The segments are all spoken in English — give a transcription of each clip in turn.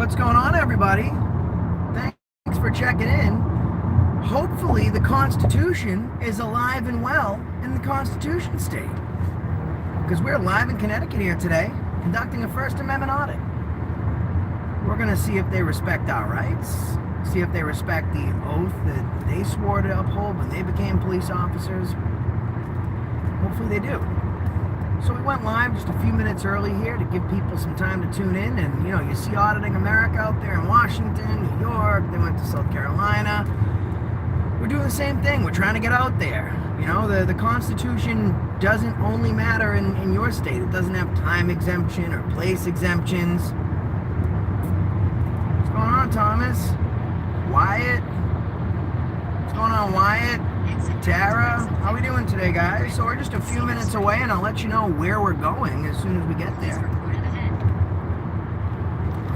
What's going on, everybody? Thanks for checking in. Hopefully the Constitution is alive and well in the Constitution state, because we're live in Connecticut here today conducting a First Amendment audit. We're going to see if they respect our rights, see if they respect the oath that they swore to uphold when they became police officers. Hopefully they do. So we went live just a few minutes early here to give people some time to tune in. And, you know, you see Auditing America out there in Washington, New York. They went to South Carolina. We're doing the same thing. We're trying to get out there. You know, the Constitution doesn't only matter in your state. It doesn't have time exemption or place exemptions. What's going on, Thomas? Wyatt? What's going on, Wyatt? Tara? How we doing today, guys? So we're just a few minutes away, and I'll let you know where we're going as soon as we get there.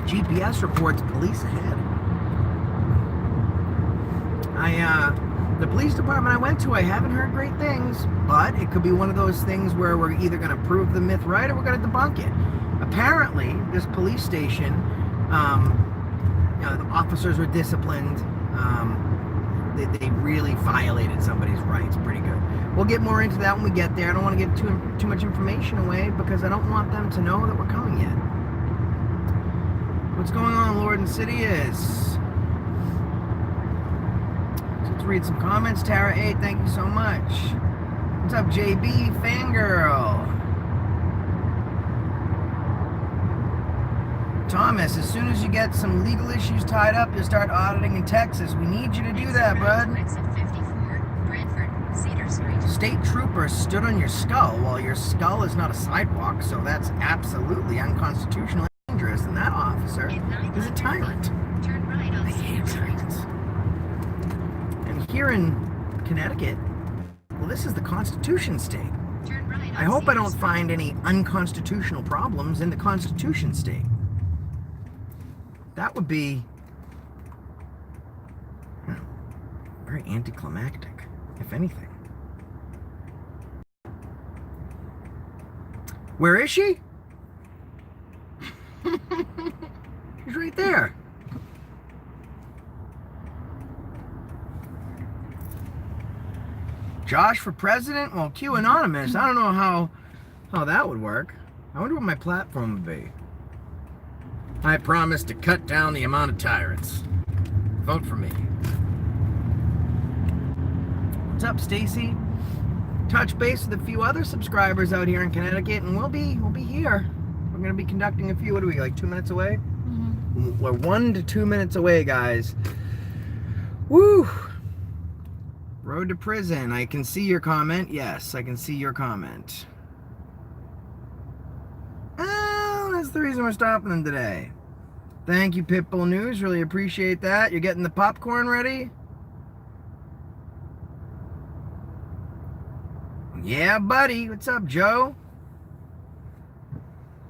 GPS reports police ahead. The police department I went to, I haven't heard great things, but it could be one of those things where we're either going to prove the myth right or we're going to debunk it. Apparently, this police station, the officers were disciplined. They really violated somebody's rights pretty good. We'll get more into that when we get there. I don't want to give too much information away because I don't want them to know that we're coming yet. What's going on, Lord Insidious? So let's read some comments. Tara 8, thank you so much. What's up, JB Fangirl? Thomas, as soon as you get some legal issues tied up, you'll start auditing in Texas. We need you to do that, bud. Exit 54, Branford, Cedar Street. State troopers stood on your skull. Well, your skull is not a sidewalk, so that's absolutely unconstitutional and dangerous, and that officer is a tyrant. Turn right on I hate Cedar tyrants. And here in Connecticut, well, this is the Constitution state. Turn right on I hope I Cedar don't Street. find any unconstitutional problems in the Constitution state. That would be very anticlimactic, if anything. Where is she? She's right there. Josh for president? Well, Q anonymous. I don't know how that would work. I wonder what my platform would be. I promise to cut down the amount of tyrants. Vote for me. What's up, Stacy? Touch base with a few other subscribers out here in Connecticut, and we'll be here. We're going to be conducting a few. What are we, like 2 minutes away? Mm-hmm. We're 1 to 2 minutes away, guys. Woo! Road to prison. I can see your comment. Yes, I can see your comment. That's the reason we're stopping them today. Thank you, Pitbull News. Really appreciate that. You're getting the popcorn ready? Yeah, buddy. What's up, Joe?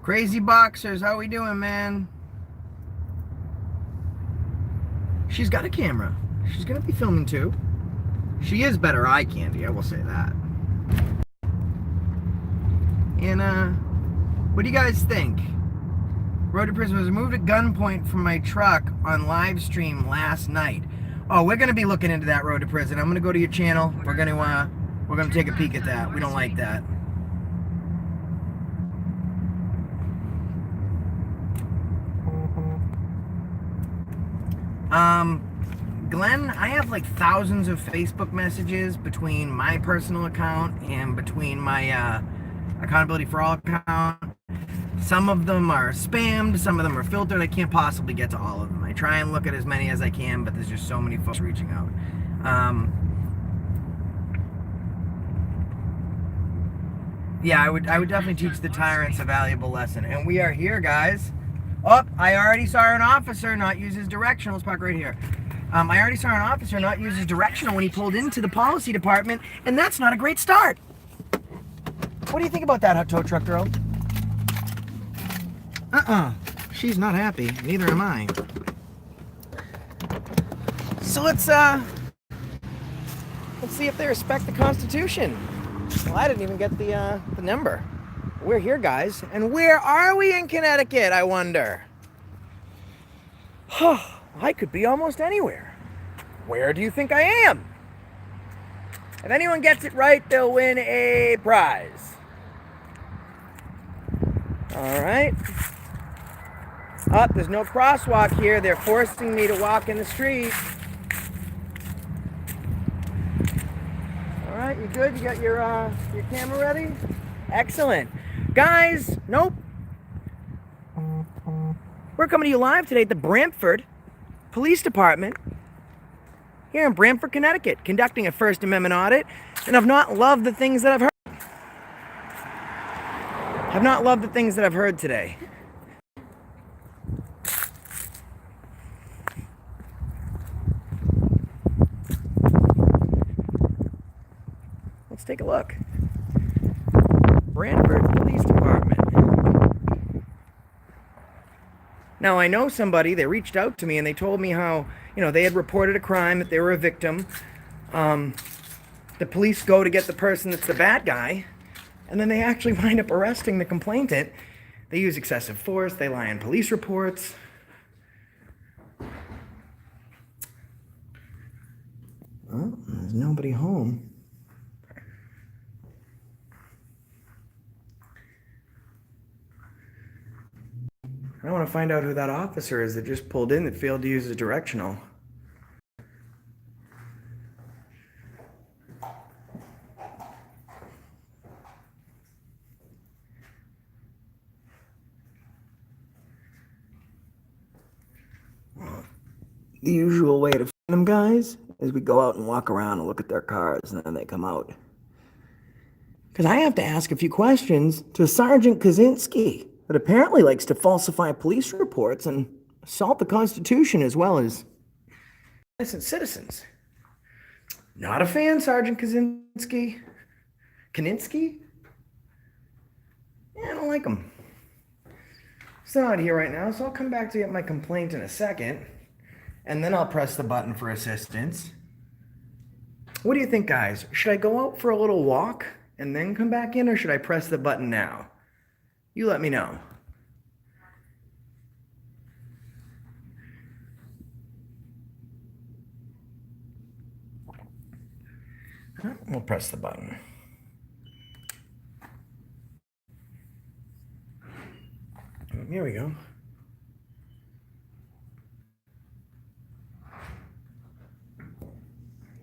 Crazy Boxers. How we doing, man? She's got a camera. She's going to be filming, too. She is better eye candy, I will say that. And, what do you guys think? Road to prison was removed at gunpoint from my truck on live stream last night. Oh, we're going to be looking into that, road to prison. I'm going to go to your channel. We're going to take a peek at that. We don't like that. Glenn, I have like thousands of Facebook messages between my personal account and between my Accountability for All account. Some of them are spammed, some of them are filtered. I can't possibly get to all of them. I try and look at as many as I can, but there's just so many folks reaching out. Yeah, I would definitely teach the tyrants a valuable lesson. And we are here, guys. Oh, I already saw an officer not use his directional. Let's park right here. I already saw an officer not use his directional when he pulled into the policy department, and that's not a great start. What do you think about that, hot tow truck girl? She's not happy. Neither am I. So let's see if they respect the Constitution. Well, I didn't even get the number. We're here, guys. And where are we in Connecticut, I wonder? I could be almost anywhere. Where do you think I am? If anyone gets it right, they'll win a prize. All right. There's no crosswalk here. They're forcing me to walk in the street. All right, you good? You got your camera ready? Excellent. Guys, nope. We're coming to you live today at the Branford Police Department here in Branford, Connecticut, conducting a First Amendment audit, and I've not loved the things that I've heard. I've not loved the things that I've heard today. Let's take a look. Branford Police Department. Now, I know somebody, they reached out to me and they told me how, they had reported a crime, that they were a victim. The police go to get the person that's the bad guy, and then they actually wind up arresting the complainant. They use excessive force, they lie in police reports. Well, there's nobody home. I want to find out who that officer is that just pulled in that failed to use the directional. The usual way to find them guys is we go out and walk around and look at their cars and then they come out. Because I have to ask a few questions to Sergeant Kaczynski, that apparently likes to falsify police reports and assault the Constitution as well as innocent citizens. Not a fan, Sergeant Kaczynski. Kaninsky? Yeah, I don't like him. He's not here right now, so I'll come back to get my complaint in a second, and then I'll press the button for assistance. What do you think, guys? Should I go out for a little walk and then come back in, or should I press the button now? You let me know. We'll press the button. Here we go.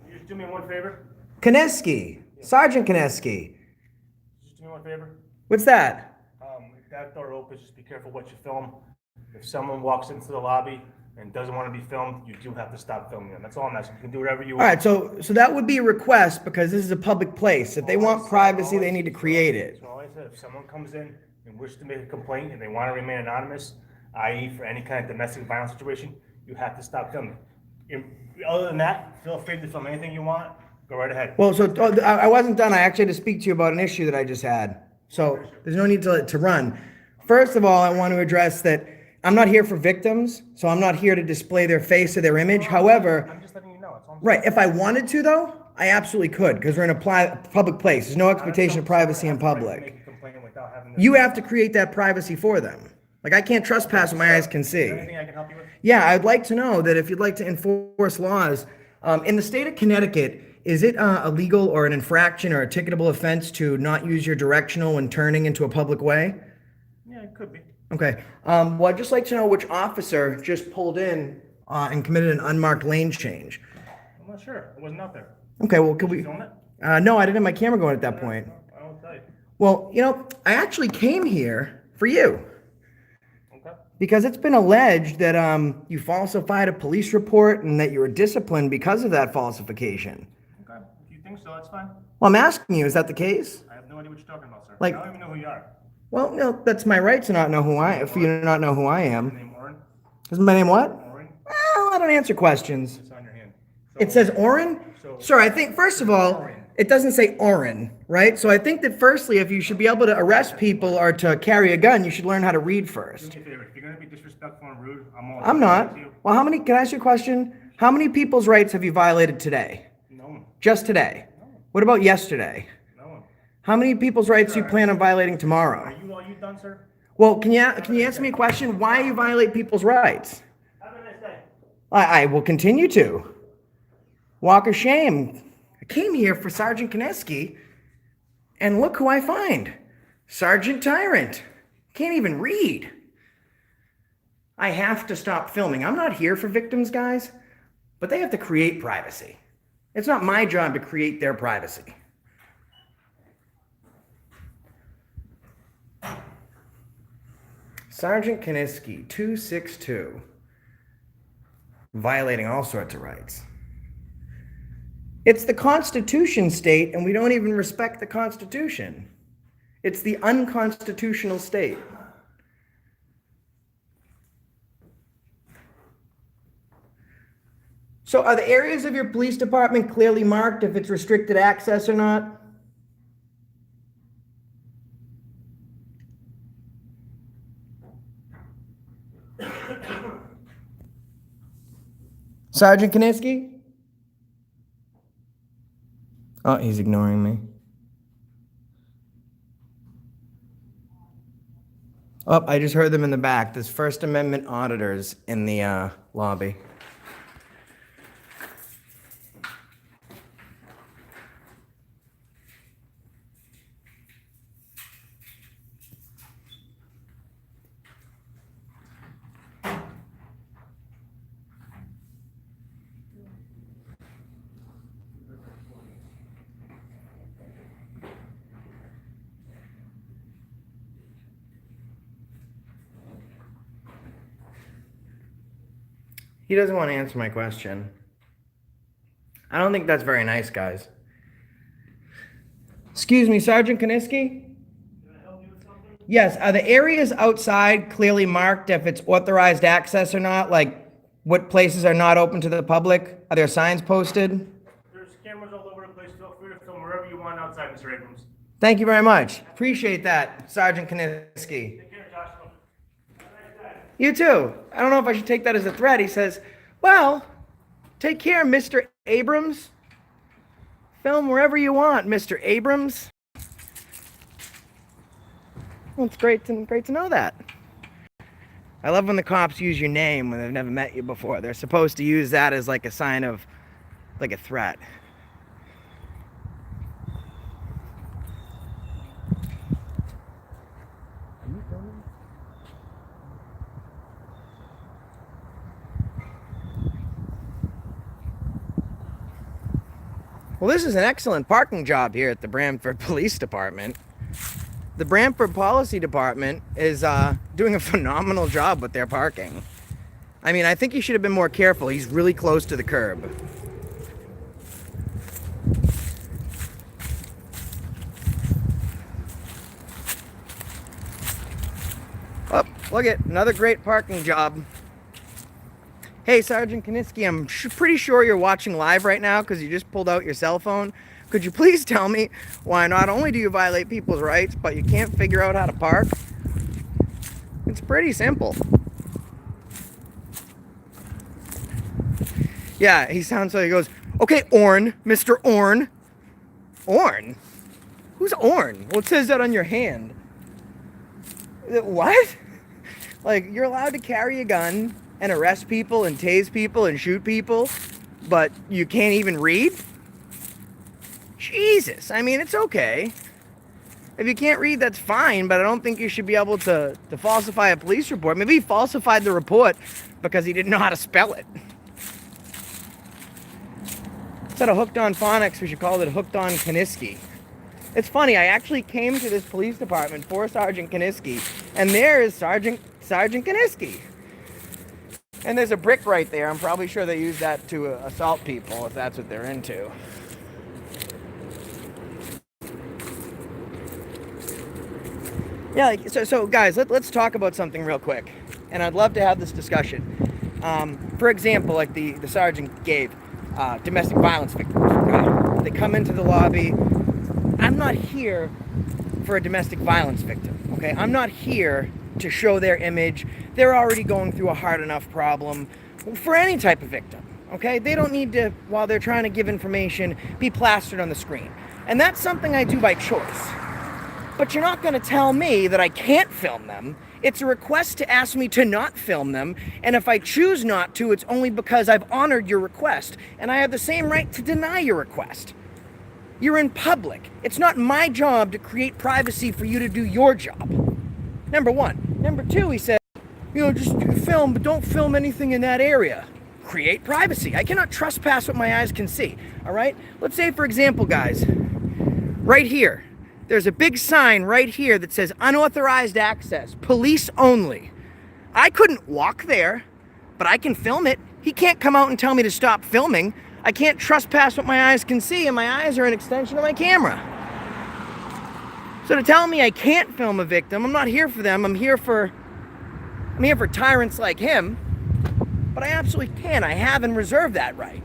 You just do me one favor? Kaneski, Sergeant Kaneski. Just do me one favor? What's that? If that door opens, just be careful what you film. If someone walks into the lobby and doesn't want to be filmed, you do have to stop filming them. That's all I'm asking. You can do whatever you All want. right, so that would be a request because this is a public place. If they want privacy, they need to create it. So all I said, if someone comes in and wishes to make a complaint and they want to remain anonymous, i.e. for any kind of domestic violence situation, you have to stop filming. Other than that, feel free to film anything you want. Go right ahead. Well, I wasn't done. I actually had to speak to you about an issue that I just had. So there's no need to run. First of all, I want to address that I'm not here for victims, so I'm not here to display their face or their image. However, I'm just letting you know. That's all I'm right, if I wanted to, though, I absolutely could, because we're in a public place. There's no expectation of privacy in public. You have to create that privacy for them. Like, I can't trespass what my eyes can see. Is there anything I can help you with? Yeah, I'd like to know that if you'd like to enforce laws, in the state of Connecticut, is it illegal or an infraction or a ticketable offense to not use your directional when turning into a public way? Yeah, it could be. Okay. Well, I'd just like to know which officer just pulled in and committed an unmarked lane change. I'm not sure. It wasn't out there. Okay, well, could Did we... you film it? No, I didn't have my camera going at that point. I won't tell you. Well, I actually came here for you. Okay. Because it's been alleged that you falsified a police report and that you were disciplined because of that falsification. Okay. If you think so, that's fine. Well, I'm asking you, is that the case? I have no idea what you're talking about, sir. Like- I don't even know who you are. Well, no, that's my right to not know for you to not know who I Your am. name Oren? Is my name what? Oren? Well, I don't answer questions. It's on your hand. It says Oren? Sir, I think, first of all, it doesn't say Oren, right? So I think that firstly, if you should be able to arrest people or to carry a gun, you should learn how to read Do first. me a favor. If you're going to be disrespectful and rude, I'm not. Well, can I ask you a question? How many people's rights have you violated today? No one. Just today? What about yesterday? No one. How many people's rights do you plan on violating Are tomorrow? you all you done, sir? Well, can you answer me a question? Why you violate people's rights? Have a nice I will continue to. Walk of shame. I came here for Sergeant Kineski, and look who I find. Sergeant Tyrant. Can't even read. I have to stop filming. I'm not here for victims, guys, but they have to create privacy. It's not my job to create their privacy. Sergeant Kineski, 262. Violating all sorts of rights. It's the Constitution state, and we don't even respect the Constitution. It's the unconstitutional state. So are the areas of your police department clearly marked if it's restricted access or not? Sergeant Kineski? Oh, he's ignoring me. Oh, I just heard them in the back. There's First Amendment auditors in the lobby. He doesn't want to answer my question. I don't think that's very nice, guys. Excuse me, Sergeant Kineski? Can I help you with something? Yes, are the areas outside clearly marked if it's authorized access or not? Like what places are not open to the public? Are there signs posted? There's cameras all over the place. Feel free to film wherever you want outside, Mr. Abrams. Thank you very much. Appreciate that, Sergeant Kineski. Take care, Joshua. Have a nice day. You too. I don't know if I should take that as a threat. He says, well, take care, Mr. Abrams. Film wherever you want, Mr. Abrams. Well, it's great to know that. I love when the cops use your name when they've never met you before. They're supposed to use that as like a sign of, like a threat. Well, this is an excellent parking job here at the Branford Police Department. The Branford Policy Department is doing a phenomenal job with their parking. I mean, I think he should have been more careful. He's really close to the curb. Oh, look at another great parking job. Hey, Sergeant Kineski, I'm pretty sure you're watching live right now because you just pulled out your cell phone. Could you please tell me why not only do you violate people's rights, but you can't figure out how to park? It's pretty simple. Yeah, he sounds like he goes, okay, Orn, Mr. Orn. Orn? Who's Orn? Well, it says that on your hand. What? Like, you're allowed to carry a gun and arrest people and tase people and shoot people, but you can't even read? Jesus, I mean, it's okay. If you can't read, that's fine, but I don't think you should be able to falsify a police report. Maybe he falsified the report because he didn't know how to spell it. Instead of hooked on phonics, we should call it hooked on Kineski. It's funny, I actually came to this police department for Sergeant Kineski, and there is Sergeant Kineski. And there's a brick right there. I'm probably sure they use that to assault people if that's what they're into. Yeah, so guys, let's talk about something real quick. And I'd love to have this discussion. For example, like the sergeant gave, domestic violence victims. Okay? They come into the lobby. I'm not here for a domestic violence victim. Okay, I'm not here to show their image. They're already going through a hard enough problem for any type of victim. Okay, they don't need to, while they're trying to give information, be plastered on the screen. And that's something I do by choice. But you're not going to tell me that I can't film them. It's a request to ask me to not film them, and if I choose not to, it's only because I've honored your request, and I have the same right to deny your request. You're in public. It's not my job to create privacy for you to do your job. Number one. Number two, he said, just film, but don't film anything in that area. Create privacy. I cannot trespass what my eyes can see, all right? Let's say, for example, guys, right here, there's a big sign right here that says unauthorized access, police only. I couldn't walk there, but I can film it. He can't come out and tell me to stop filming. I can't trespass what my eyes can see, and my eyes are an extension of my camera. So to tell me I can't film a victim, I'm not here for them. I'm here for tyrants like him. But I absolutely can. I have and reserve that right.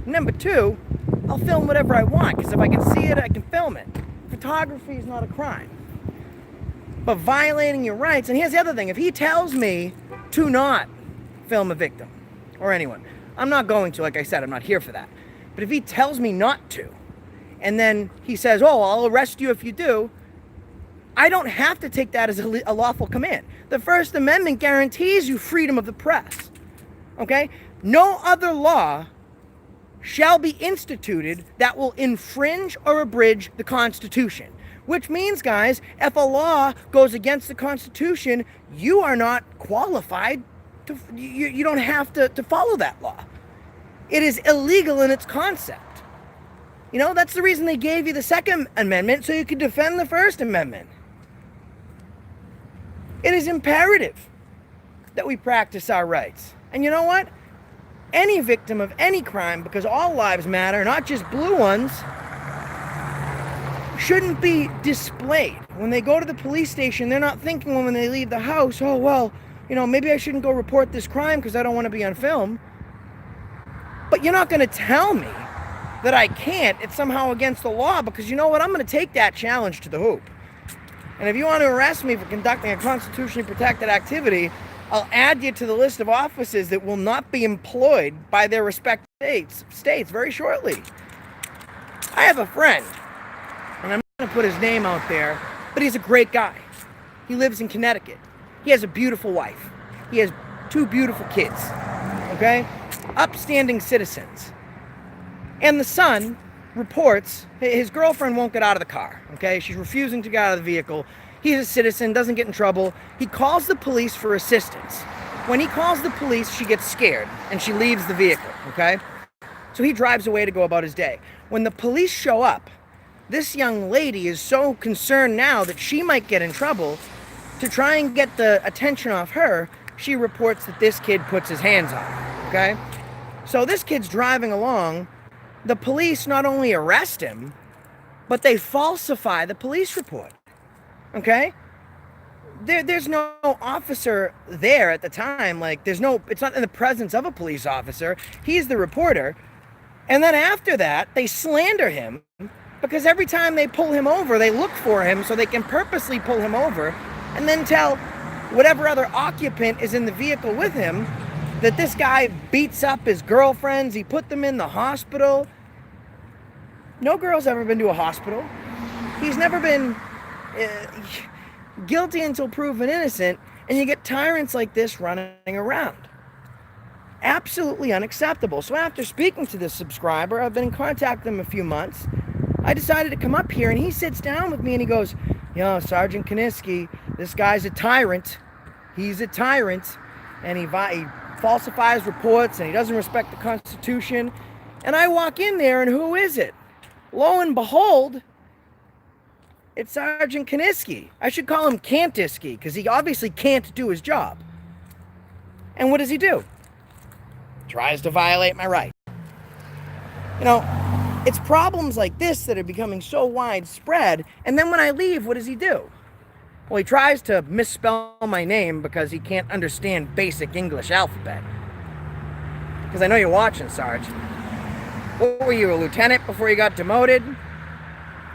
Number two, I'll film whatever I want, because if I can see it, I can film it. Photography is not a crime. But violating your rights, and here's the other thing, if he tells me to not film a victim or anyone, I'm not going to, like I said, I'm not here for that. But if he tells me not to, and then he says, I'll arrest you if you do, I don't have to take that as a lawful command. The First Amendment guarantees you freedom of the press. Okay? No other law shall be instituted that will infringe or abridge the Constitution. Which means, guys, if a law goes against the Constitution, you are not qualified to, you don't have to follow that law. It is illegal in its concept. That's the reason they gave you the Second Amendment, so you could defend the First Amendment. It is imperative that we practice our rights. And you know what? Any victim of any crime, because all lives matter, not just blue ones, shouldn't be displayed. When they go to the police station, they're not thinking when they leave the house, maybe I shouldn't go report this crime because I don't want to be on film. But you're not going to tell me that I can't. It's somehow against the law, because you know what? I'm going to take that challenge to the hoop. And if you want to arrest me for conducting a constitutionally protected activity, I'll add you to the list of offices that will not be employed by their respective states very shortly. I have a friend, and I'm not going to put his name out there, but he's a great guy. He lives in Connecticut. He has a beautiful wife. He has 2 beautiful kids, okay? Upstanding citizens. And the son reports his girlfriend won't get out of the car, okay? She's refusing to get out of the vehicle. He's a citizen, doesn't get in trouble. He calls the police for assistance. When he calls the police, she gets scared, and she leaves the vehicle, okay? So he drives away to go about his day. When the police show up, this young lady is so concerned now that she might get in trouble. To try and get the attention off her, she reports that this kid puts his hands on her, okay? So this kid's driving along. The police not only arrest him, but they falsify the police report, okay? There's no officer there at the time. It's not in the presence of a police officer. He's the reporter. And then after that, they slander him, because every time they pull him over, they look for him so they can purposely pull him over and then tell whatever other occupant is in the vehicle with him that this guy beats up his girlfriends, he put them in the hospital. No girl's ever been to a hospital. He's never been guilty until proven innocent, and you get tyrants like this running around. Absolutely unacceptable. So after speaking to this subscriber, I've been in contact with him a few months. I decided to come up here, and he sits down with me and he goes, Sergeant Kaniski, this guy's a tyrant. He's a tyrant, and he falsifies reports, and he doesn't respect the Constitution. And I walk in there, and who is it? Lo and behold, it's Sergeant Kaniski. I should call him Kantiski, because he obviously can't do his job. And what does he do? Tries to violate my right. It's problems like this that are becoming so widespread, and then when I leave, what does he do? Well, he tries to misspell my name because he can't understand basic English alphabet. Because I know you're watching, Sarge. What were you, a lieutenant before you got demoted?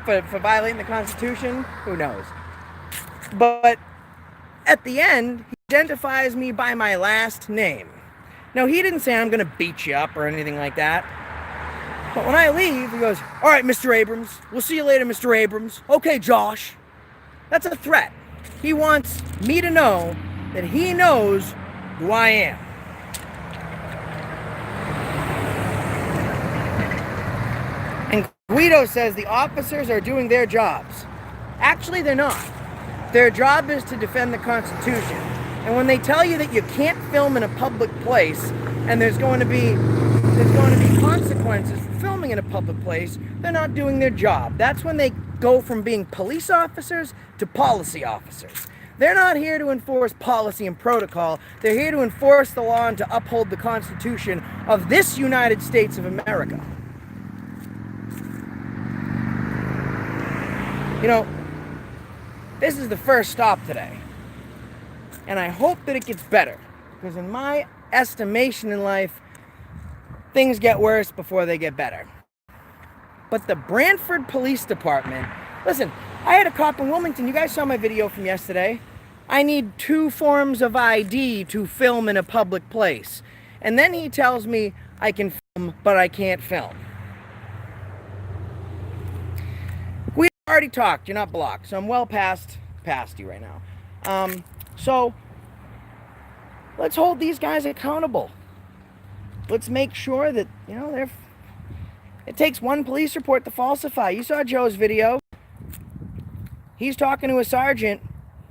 For violating the Constitution? Who knows? But at the end, he identifies me by my last name. Now, he didn't say I'm going to beat you up or anything like that. But when I leave, he goes, all right, Mr. Abrams. We'll see you later, Mr. Abrams. Okay, Josh. That's a threat. He wants me to know that he knows who I am. And Guido says the officers are doing their jobs. Actually, they're not. Their job is to defend the Constitution. And when they tell you that you can't film in a public place and there's going to be consequences for filming in a public place, they're not doing their job. That's when they go from being police officers to policy officers. They're not here to enforce policy and protocol. They're here to enforce the law and to uphold the Constitution of this United States of America. You know, this is the first stop today. And I hope that it gets better. Because in my estimation in life, things get worse before they get better. But the Branford Police Department, listen, I had a cop in Wilmington. You guys saw my video from yesterday. I need 2 forms of ID to film in a public place. And then he tells me I can film, but I can't film. We already talked. You're not blocked. So I'm well past you right now. So let's hold these guys accountable. Let's make sure that, you know, it takes one police report to falsify. You saw Joe's video. He's talking to a sergeant.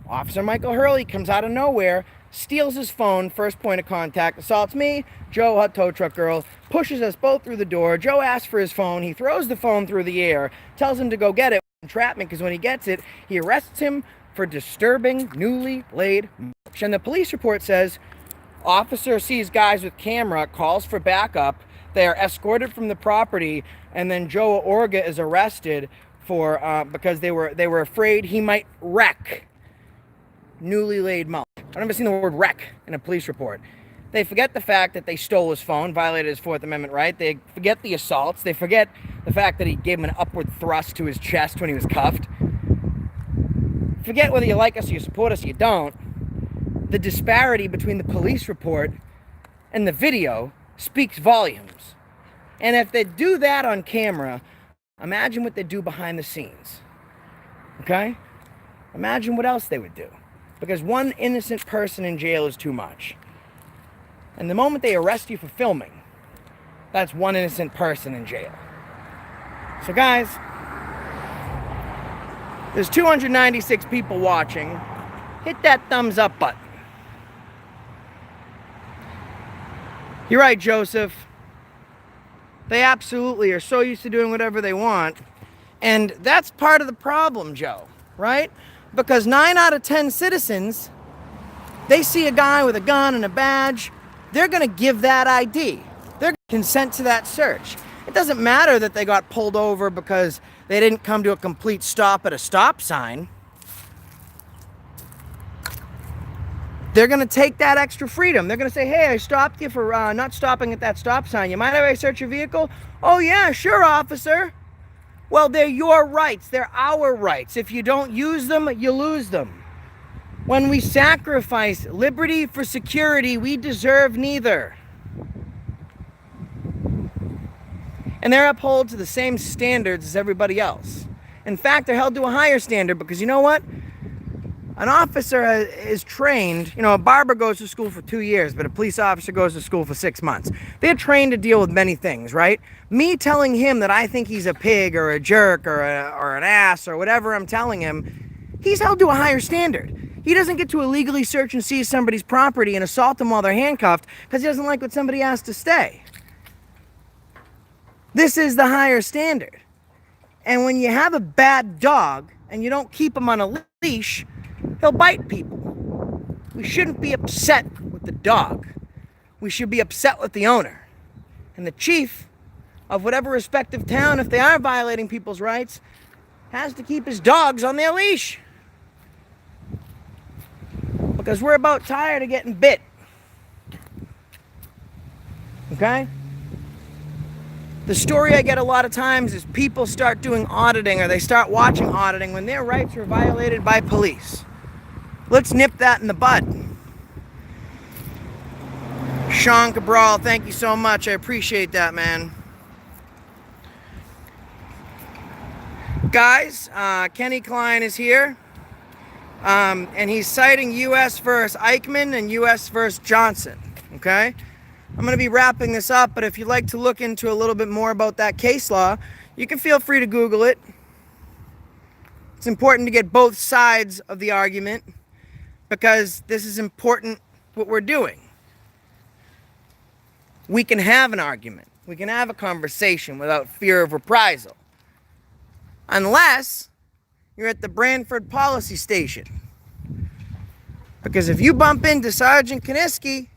Officer Michael Hurley comes out of nowhere, steals his phone, first point of contact, assaults me, Joe, hot tow truck girl, pushes us both through the door. Joe asks for his phone. He throws the phone through the air, tells him to go get it. Entrapment, because when he gets it, he arrests him for disturbing newly laid mulch. And the police report says, officer sees guys with camera, calls for backup. They are escorted from the property, and then Joe Orga is arrested for because they were afraid he might wreck newly laid mulch. I've never seen the word wreck in a police report. They forget the fact that they stole his phone, violated his Fourth Amendment right. They forget the assaults. They forget the fact that he gave him an upward thrust to his chest when he was cuffed. Forget whether you like us or you support us or you don't. The disparity between the police report and the video speaks volumes. And if they do that on camera, imagine what they do behind the scenes. Okay? Imagine what else they would do. Because one innocent person in jail is too much. And the moment they arrest you for filming, that's one innocent person in jail. So guys, there's 296 people watching. Hit that thumbs up button. You're right, Joseph. They absolutely are so used to doing whatever they want. And that's part of the problem, Joe, right? Because 9 out of 10 citizens, they see a guy with a gun and a badge, they're going to give that ID. They're going to consent to that search. It doesn't matter that they got pulled over because they didn't come to a complete stop at a stop sign. They're going to take that extra freedom. They're going to say, hey, I stopped you for not stopping at that stop sign. You mind if I search your vehicle? Oh, yeah, sure, officer. Well, they're your rights. They're our rights. If you don't use them, you lose them. When we sacrifice liberty for security, we deserve neither. And they're upheld to the same standards as everybody else. In fact, they're held to a higher standard because you know what? An officer is trained, you know, a barber goes to school for 2 years, but a police officer goes to school for 6 months. They're trained to deal with many things, right? Me telling him that I think he's a pig or a jerk or an ass or whatever I'm telling him, he's held to a higher standard. He doesn't get to illegally search and seize somebody's property and assault them while they're handcuffed because he doesn't like what somebody has to say. This is the higher standard. And when you have a bad dog and you don't keep him on a leash, he'll bite people. We shouldn't be upset with the dog. We should be upset with the owner. And the chief of whatever respective town, if they are violating people's rights, has to keep his dogs on their leash. Because we're about tired of getting bit. Okay? The story I get a lot of times is people start doing auditing or they start watching auditing when their rights are violated by police. Let's nip that in the bud. Sean Cabral, thank you so much. I appreciate that, man. Guys, Kenny Klein is here. And he's citing U.S. versus Eichmann and U.S. versus Johnson, okay? I'm going to be wrapping this up, but if you'd like to look into a little bit more about that case law, you can feel free to Google it. It's important to get both sides of the argument because this is important what we're doing. We can have an argument. We can have a conversation without fear of reprisal. Unless you're at the Branford policy station. Because if you bump into Sergeant Kaniski,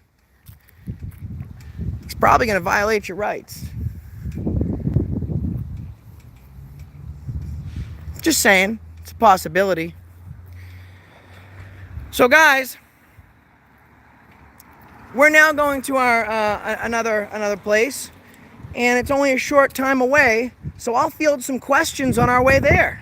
he's probably going to violate your rights. Just saying, it's a possibility. So guys, we're now going to our another place, and it's only a short time away, so I'll field some questions on our way there.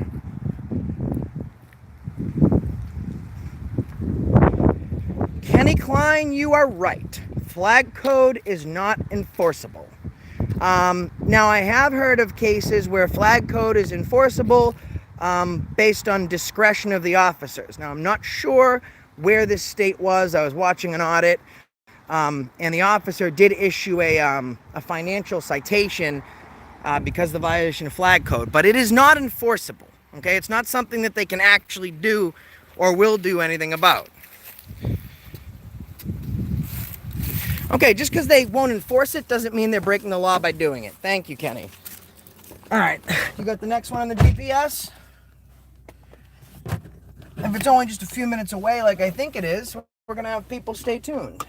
Kenny Klein, you are right. Flag code is not enforceable. Now, I have heard of cases where flag code is enforceable based on discretion of the officers. Now, I'm not sure where this state was. I was watching an audit, and the officer did issue a financial citation because of the violation of flag code, but it is not enforceable. Okay, it's not something that they can actually do or will do anything about. Okay, just because they won't enforce it doesn't mean they're breaking the law by doing it. Thank you, Kenny. All right, you got the next one on the GPS? If it's only just a few minutes away, like I think it is, we're going to have people stay tuned.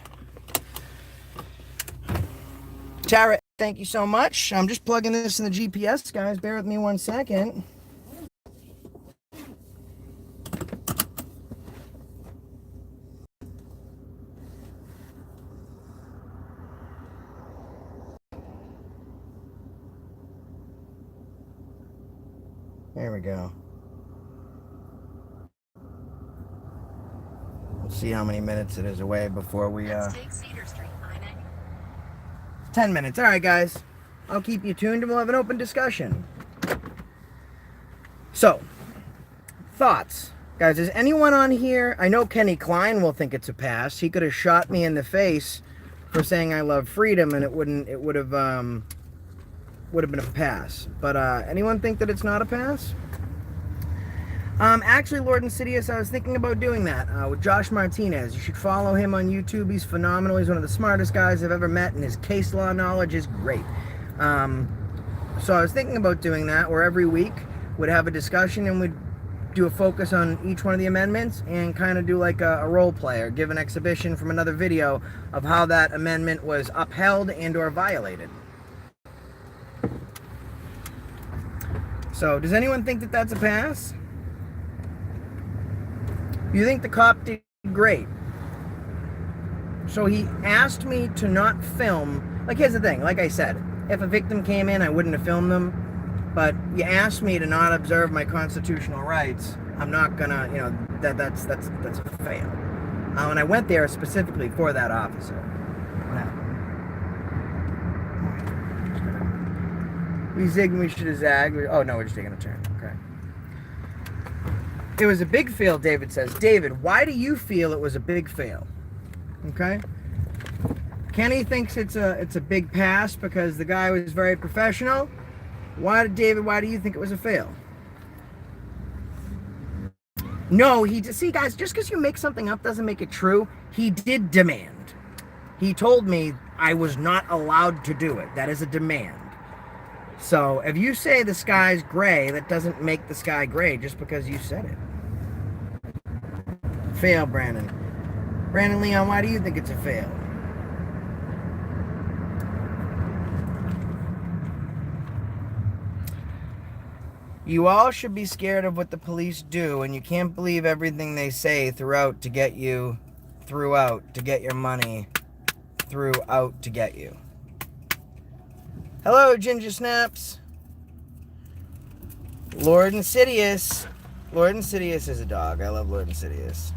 Tara, thank you so much. I'm just plugging this in the GPS, guys. Bear with me 1 second. There we go. We'll see how many minutes it is away before we Let's take Cedar Street, I-90. 10 minutes. All right, guys. I'll keep you tuned and we'll have an open discussion. So, thoughts. Guys, is anyone on here? I know Kenny Klein will think it's a pass. He could have shot me in the face for saying I love freedom and it would have been a pass. But anyone think that it's not a pass? Actually, Lord Insidious, I was thinking about doing that with Josh Martinez. You should follow him on YouTube. He's phenomenal. He's one of the smartest guys I've ever met, and his case law knowledge is great. So I was thinking about doing that, where every week we'd have a discussion and we'd do a focus on each one of the amendments and kind of do like a role play or give an exhibition from another video of how that amendment was upheld and or violated. So, does anyone think that that's a pass? You think the cop did great? So he asked me to not film. Like, here's the thing. Like I said, if a victim came in, I wouldn't have filmed them. But you asked me to not observe my constitutional rights. I'm not gonna, that's a fail. And I went there specifically for that officer. We zig and we should have zagged. Oh no, we're just taking a turn. Okay. It was a big fail, David says. David, why do you feel it was a big fail? Okay. Kenny thinks it's a big pass because the guy was very professional. David, why do you think it was a fail? No, see guys, just because you make something up doesn't make it true. He did demand. He told me I was not allowed to do it. That is a demand. So if you say the sky's gray, that doesn't make the sky gray just because you said it. Fail, Brandon. Brandon Leon, why do you think it's a fail? You all should be scared of what the police do, and you can't believe everything they say throughout to get your money, throughout to get you. Hello, Ginger Snaps. Lord Insidious. Lord Insidious is a dog. I love Lord Insidious.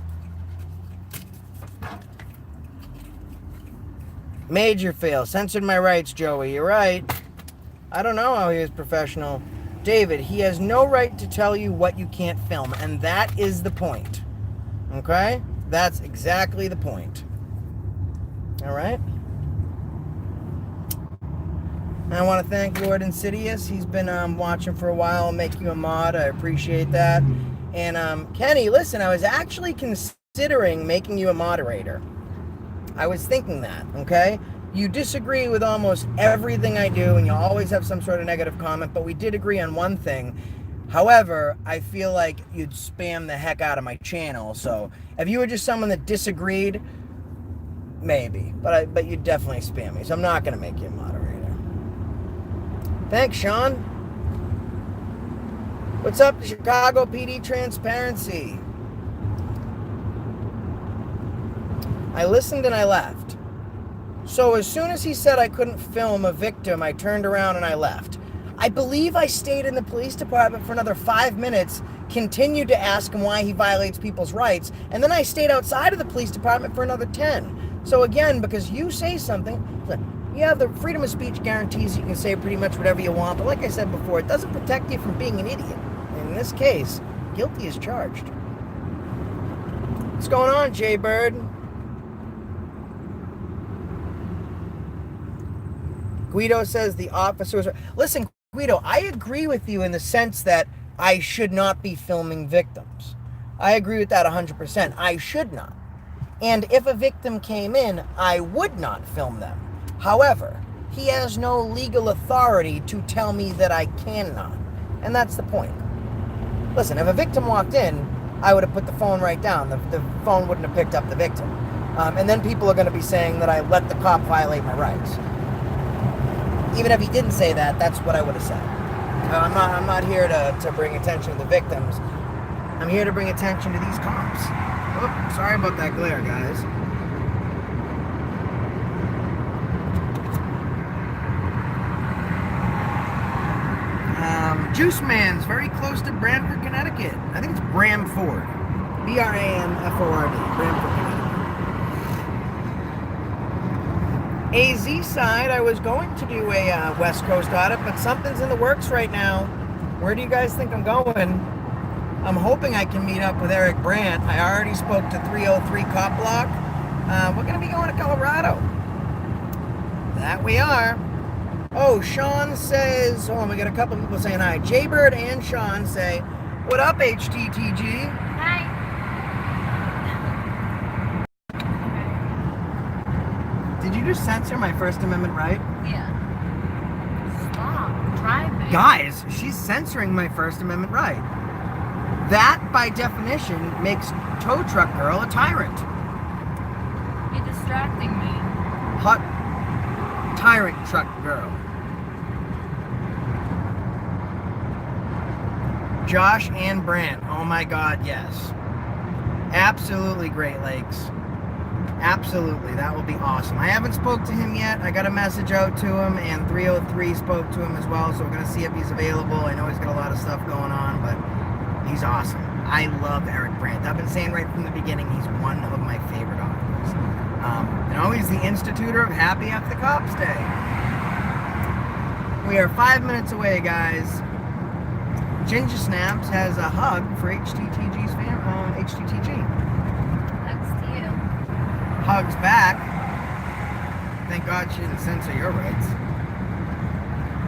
Major fail. Censored my rights, Joey. You're right. I don't know how he is professional. David, he has no right to tell you what you can't film, and that is the point. Okay? That's exactly the point. All right? And I want to thank Lord Insidious. He's been watching for a while and make you a mod. I appreciate that. And Kenny, listen, I was actually considering making you a moderator. I was thinking that, okay? You disagree with almost everything I do, and you always have some sort of negative comment, but we did agree on one thing. However, I feel like you'd spam the heck out of my channel, so if you were just someone that disagreed, maybe. But you'd definitely spam me, so I'm not going to make you a moderator. Thanks, Sean. What's up, Chicago PD Transparency? I listened and I left. So as soon as he said I couldn't film a victim, I turned around and I left. I believe I stayed in the police department for another 5 minutes, continued to ask him why he violates people's rights, and then I stayed outside of the police department for another 10. So again, because you say something, you have the freedom of speech guarantees you can say pretty much whatever you want, but like I said before, it doesn't protect you from being an idiot. In this case, guilty is charged. What's going on, Jay-Bird? Guido says the officers are... Listen, Guido, I agree with you in the sense that I should not be filming victims. I agree with that 100%. I should not. And if a victim came in, I would not film them. However, he has no legal authority to tell me that I cannot. And that's the point. Listen, if a victim walked in, I would have put the phone right down. The phone wouldn't have picked up the victim. And then people are going to be saying that I let the cop violate my rights. Even if he didn't say that, that's what I would have said. I'm not here to bring attention to the victims. I'm here to bring attention to these cops. Oh, sorry about that glare, guys. Juice Man's very close to Branford, Connecticut. I think it's Bramford. B-R-A-M-F-O-R-D. Branford, Connecticut. AZ side, I was going to do a West Coast audit, but something's in the works right now. Where do you guys think I'm going? I'm hoping I can meet up with Eric Brandt. I already spoke to 303 Cop Block. We're going to be going to Colorado. That we are. Oh, Sean says, we got a couple people saying hi. Jaybird and Sean say, what up, HTTG? Hi. Did you just censor my First Amendment right? Yeah. Stop driving. Guys, she's censoring my First Amendment right. That, by definition, makes Tow Truck Girl a tyrant. You're distracting me. Hot tyrant truck girl. Josh and Brant. Oh my God, yes. Absolutely, Great Lakes. Absolutely, that will be awesome. I haven't spoke to him yet. I got a message out to him, and 303 spoke to him as well, so we're going to see if he's available. I know he's got a lot of stuff going on, but he's awesome. I love Eric Brandt. I've been saying right from the beginning, he's one of my favorite auditors. He's the institutor of Happy After the Cops Day. We are 5 minutes away, guys. Ginger Snaps has a hug for HTTG's HTTG. Hugs to you. Hugs back. Thank God she didn't censor your rights.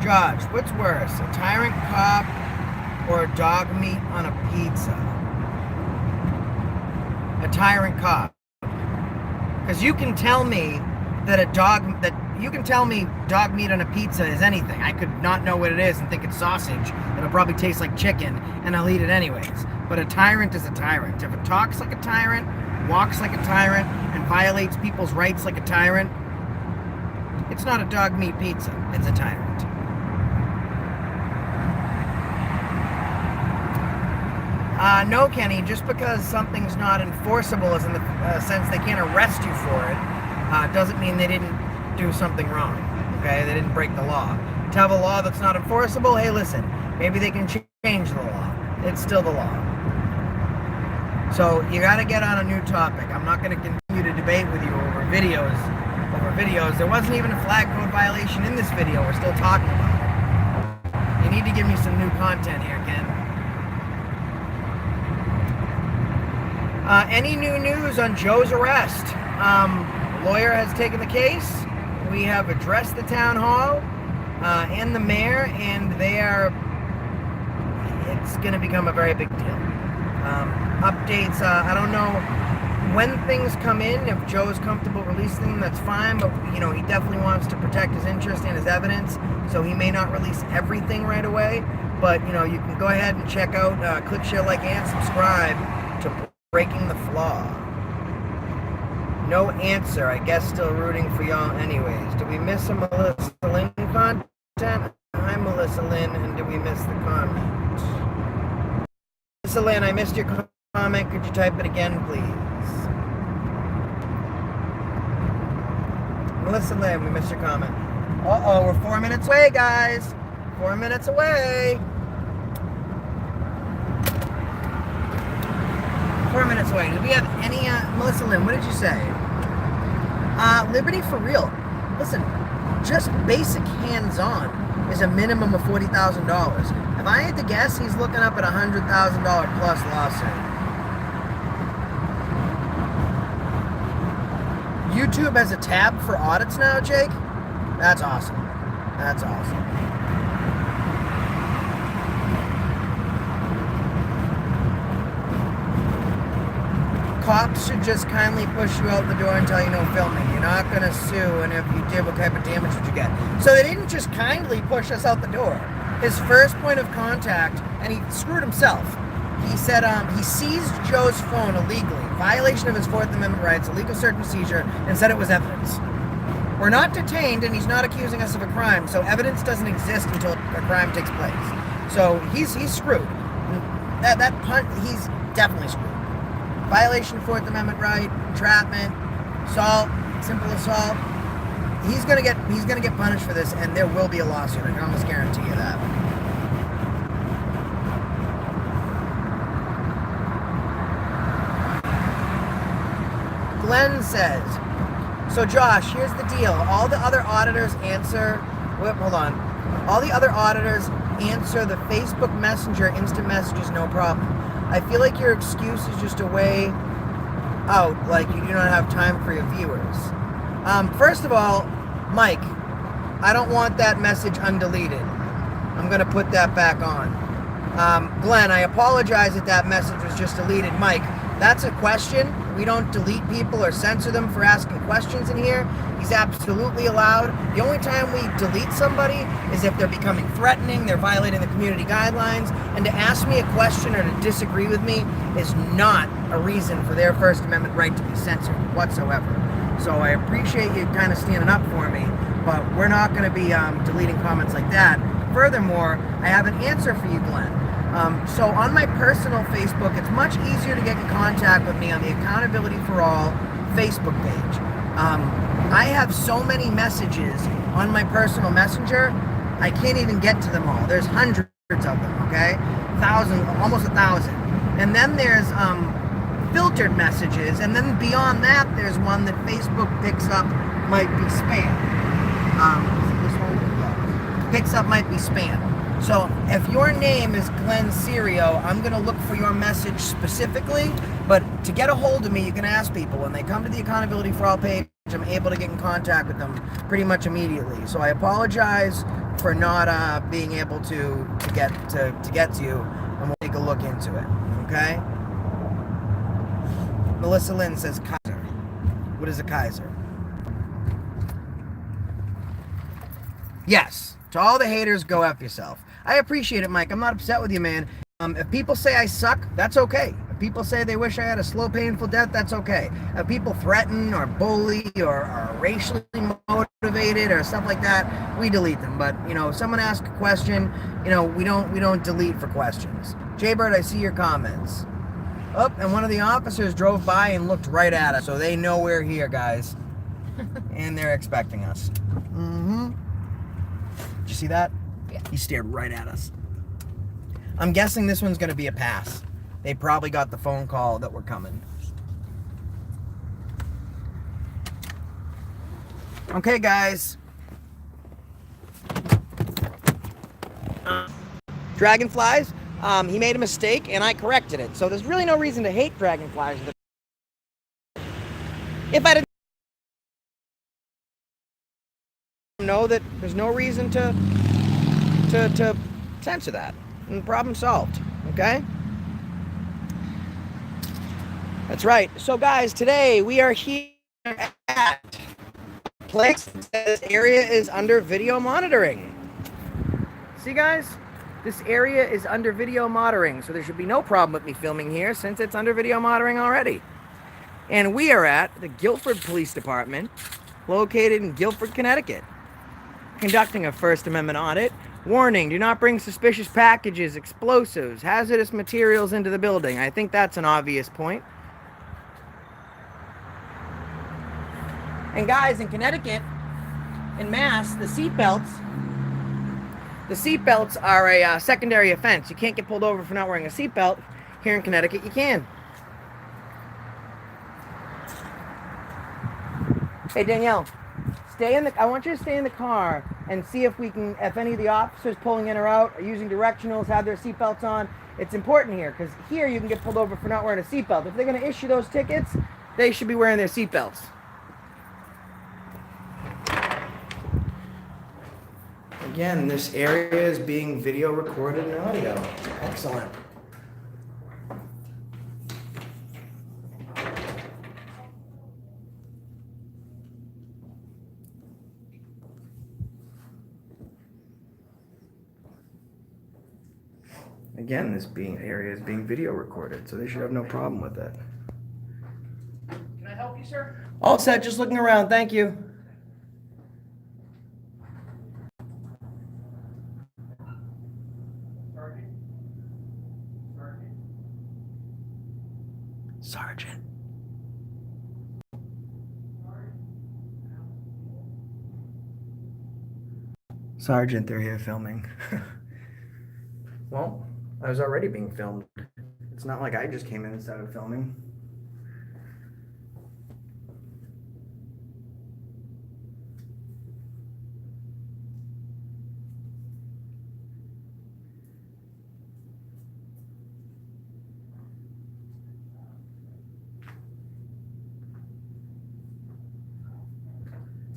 Josh, what's worse, a tyrant cop or dog meat on a pizza? A tyrant cop. Because you can tell me dog meat on a pizza is anything. I could not know what it is and think it's sausage. It'll probably taste like chicken, and I'll eat it anyways. But a tyrant is a tyrant. If it talks like a tyrant, walks like a tyrant, and violates people's rights like a tyrant, it's not a dog meat pizza. It's a tyrant. No, Kenny, just because something's not enforceable is in the sense they can't arrest you for it, doesn't mean they didn't do something wrong, okay? They didn't break the law. To have a law that's not enforceable, hey, listen, maybe they can change the law. It's still the law. So you got to get on a new topic. I'm not going to continue to debate with you over videos. There wasn't even a flag code violation in this video. We're still talking about it. You need to give me some new content here, Ken. Any new news on Joe's arrest? Lawyer has taken the case. We have addressed the town hall and the mayor, and it's going to become a very big deal. Updates, I don't know when things come in. If Joe's comfortable releasing them, that's fine, but he definitely wants to protect his interest and his evidence, so he may not release everything right away. But you can go ahead and check out, click, share, like, and subscribe to Breaking the Flaw. No answer. I guess still rooting for y'all anyways. Did we miss some Melissa Lynn content? Hi, Melissa Lynn, and did we miss the comment? Melissa Lynn, I missed your comment. Could you type it again, please? Melissa Lynn, we missed your comment. Uh-oh, we're 4 minutes away, guys. 4 minutes away. 4 minutes away. Do we have any, Melissa Lynn, what did you say? Liberty for real. Listen, just basic hands-on is a minimum of $40,000. If I had to guess, he's looking up at $100,000 plus lawsuit. YouTube has a tab for audits now, Jake? That's awesome. That's awesome. Cops should just kindly push you out the door and tell you no filming. You're not going to sue, and if you did, what type of damage would you get? So they didn't just kindly push us out the door. His first point of contact, and he screwed himself. He said he seized Joe's phone illegally, violation of his Fourth Amendment rights, illegal search and seizure, and said it was evidence. We're not detained, and he's not accusing us of a crime, so evidence doesn't exist until a crime takes place. So he's screwed. He's definitely screwed. Violation of Fourth Amendment right, entrapment, assault, simple assault. He's gonna get punished for this, and there will be a lawsuit. I can almost guarantee you that. Glenn says, so Josh, here's the deal. All the other auditors answer. All the other auditors answer the Facebook Messenger instant messages, no problem. I feel like your excuse is just a way out, like you do not have time for your viewers. First of all, Mike, I don't want that message undeleted. I'm going to put that back on. Glenn, I apologize that that message was just deleted. Mike, that's a question. We don't delete people or censor them for asking questions in here. He's absolutely allowed. The only time we delete somebody is if they're becoming threatening, they're violating the community guidelines, and to ask me a question or to disagree with me is not a reason for their First Amendment right to be censored whatsoever. So I appreciate you kind of standing up for me, but we're not going to be deleting comments like that. Furthermore, I have an answer for you, Glenn. So on my personal Facebook, it's much easier to get in contact with me on the Accountability for All Facebook page. I have so many messages on my personal messenger, I can't even get to them all. There's hundreds of them, okay? Thousands, almost 1,000. And then there's filtered messages, and then beyond that, there's one that Facebook picks up might be spam. Is it this one? Yeah. Picks up might be spam. So if your name is Glenn Serio, I'm going to look for your message specifically, but to get a hold of me, you can ask people. When they come to the Accountability for All page, I'm able to get in contact with them pretty much immediately. So I apologize for not being able to get to you, and we'll take a look into it, okay? Melissa Lynn says Kaiser. What is a Kaiser? Yes. To all the haters, go F yourself. I appreciate it, Mike. I'm not upset with you, man. If people say I suck, that's okay. If people say they wish I had a slow, painful death, that's okay. If people threaten or bully or are racially motivated or stuff like that, we delete them. But, if someone asks a question, we don't delete for questions. Jaybird, I see your comments. Oh, and one of the officers drove by and looked right at us, so they know we're here, guys. And they're expecting us. Mm-hmm. Did you see that? Yeah. He stared right at us. I'm guessing this one's going to be a pass. They probably got the phone call that we're coming. Okay, guys. Dragonflies. He made a mistake, and I corrected it. So there's really no reason to hate dragonflies. If I didn't know that, there's no reason to censor that. And problem solved. Okay? That's right. So guys, today we are here at a place that says this area is under video monitoring. See guys? This area is under video monitoring, so there should be no problem with me filming here since it's under video monitoring already. And we are at the Guilford Police Department, located in Guilford, Connecticut, conducting a First Amendment audit. Warning, do not bring suspicious packages, explosives, hazardous materials into the building. I think that's an obvious point. And guys, in Connecticut, in Mass, the seatbelts are a secondary offense. You can't get pulled over for not wearing a seatbelt. Here in Connecticut, you can. Hey Danielle, I want you to stay in the car and see if any of the officers pulling in or out are using directionals, have their seatbelts on. It's important here, because here you can get pulled over for not wearing a seatbelt. If they're going to issue those tickets, they should be wearing their seatbelts. Again, this area is being video recorded and audio. Excellent. Again, this area is being video recorded, so they should have no problem with it. Can I help you, sir? All set, just looking around, thank you. Sergeant. Sergeant, they're here filming. Well, I was already being filmed. It's not like I just came in and started filming.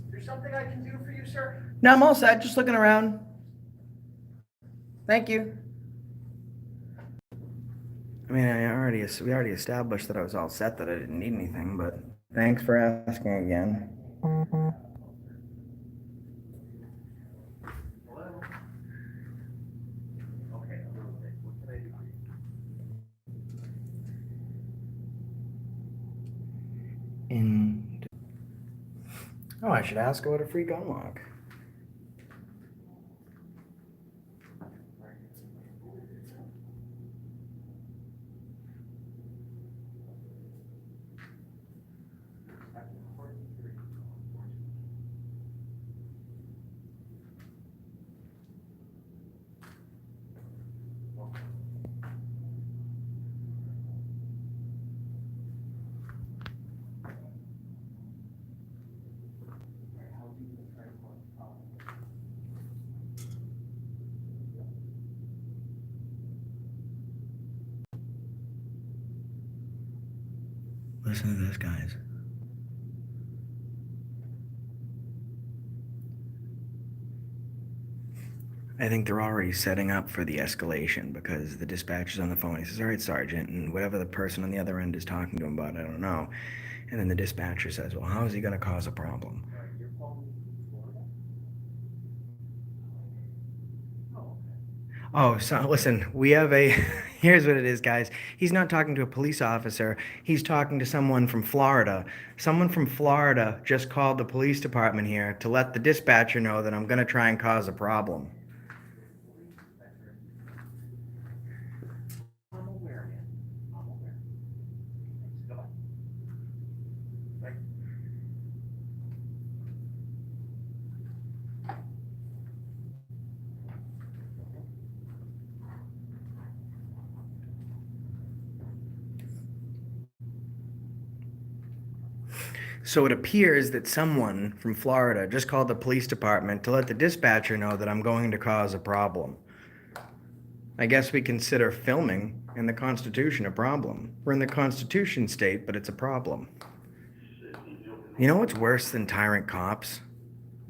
Is there something I can do for you, sir? No, I'm all set, just looking around. Thank you. I mean, we already established that I was all set, that I didn't need anything, but thanks for asking again. Hello? Okay, a little bit. What can I do for you? Oh, I should ask her what a free gun lock. Listen to this, guys. I think they're already setting up for the escalation because the dispatcher's on the phone. He says, "All right, Sergeant," and whatever the person on the other end is talking to him about, I don't know. And then the dispatcher says, "Well, how is he going to cause a problem?" You're calling from Florida? Oh, okay. Oh, so listen, we have here's what it is, guys. He's not talking to a police officer. He's talking to someone from Florida. Someone from Florida just called the police department here to let the dispatcher know that I'm going to try and cause a problem. I'm aware, man. I'm aware. Thanks. Goodbye. Bye. So it appears that someone from Florida just called the police department to let the dispatcher know that I'm going to cause a problem. I guess we consider filming in the Constitution a problem. We're in the Constitution state, but it's a problem. You know what's worse than tyrant cops?